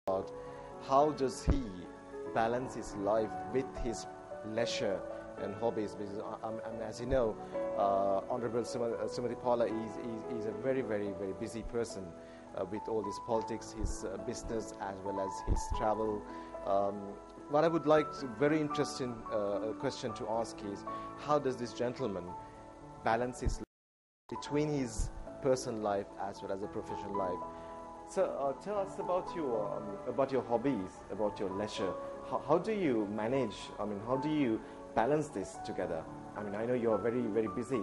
about how does he balance his life with his leisure and hobbies. Because as you know, Honorable Srimati Paula is a very busy person with all his politics, his business, as well as his travel. What I would like, very interesting question to ask is, how does this gentleman balance his life between his personal life as well as a professional life? So tell us about your hobbies, about your leisure. How do you manage? How do you balance this together? I know you are very busy.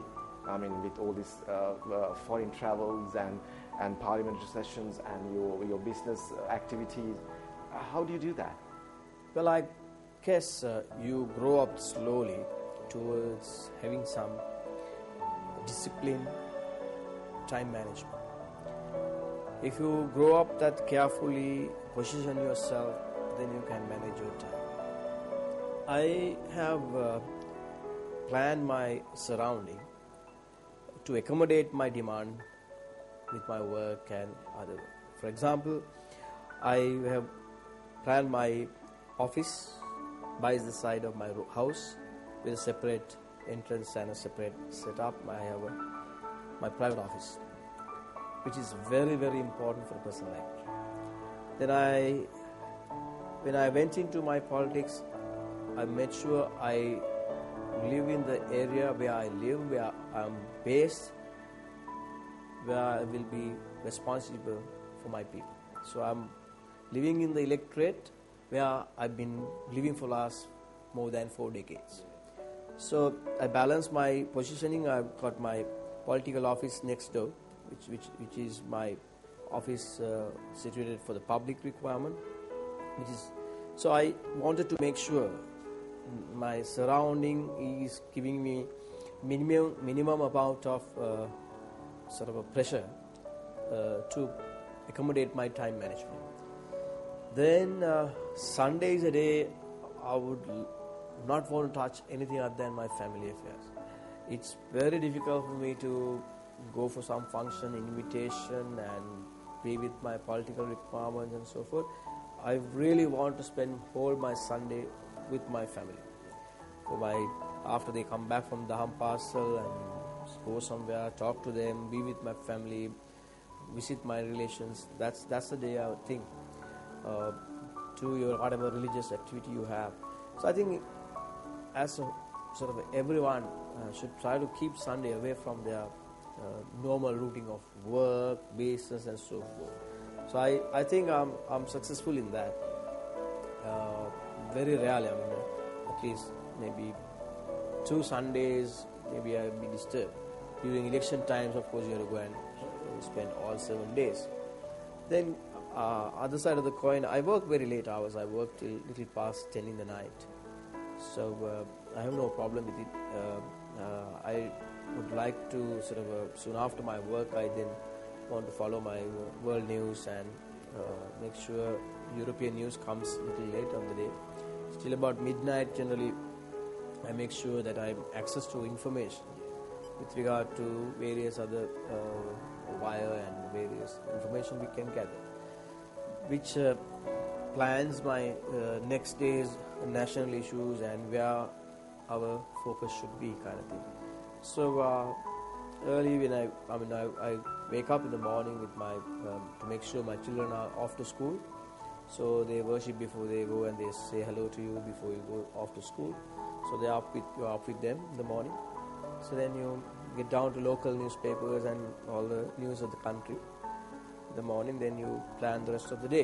With all these foreign travels and parliamentary sessions and your business activities. How do you do that? Well, I guess you grow up slowly towards having some discipline, time management. If you grow up that carefully, position yourself, then you can manage your time. I have planned my surrounding to accommodate my demand with my work and other work. For example, I have planned my office by the side of my house with a separate entrance and a separate setup. I have my private office, which is very important for a person like me. Then when I went into my politics, I made sure I live in the area where I live, where I'm based, where I will be responsible for my people. So I'm living in the electorate where I've been living for last more than 4 decades. So I balance my positioning. I've got my political office next door, which is my office situated for the public requirement. So I wanted to make sure my surrounding is giving me minimum amount of sort of a pressure to accommodate my time management. Then Sunday is a day I would not want to touch anything other than my family affairs. It's very difficult for me to go for some function, invitation, and be with my political requirements and so forth. I really want to spend whole my Sunday with my family. After they come back from the home parcel and go somewhere, talk to them, be with my family, visit my relations. That's the day I would think to your whatever religious activity you have. So I think as a sort of everyone should try to keep Sunday away from their normal routine of work, business, and so forth. So I think I'm successful in that. Very rarely, at least maybe 2 Sundays, maybe I'll be disturbed. During election times, of course, you have to go and spend all 7 days. Then, other side of the coin, I work very late hours. I work till little past 10 in the night. So I have no problem with it. I would like to sort of soon after my work, I then want to follow my world news and make sure European news comes a little late on the day. Still about midnight, generally, I make sure that I have access to information with regard to various other wire and various information we can gather, which plans my next day's national issues and where our focus should be, kind of thing. So early when I wake up in the morning with my to make sure my children are off to school. So they worship before they go and they say hello to you before you go off to school. So you're up with them in the morning. So then you get down to local newspapers and all the news of the country in the morning. Then you plan the rest of the day.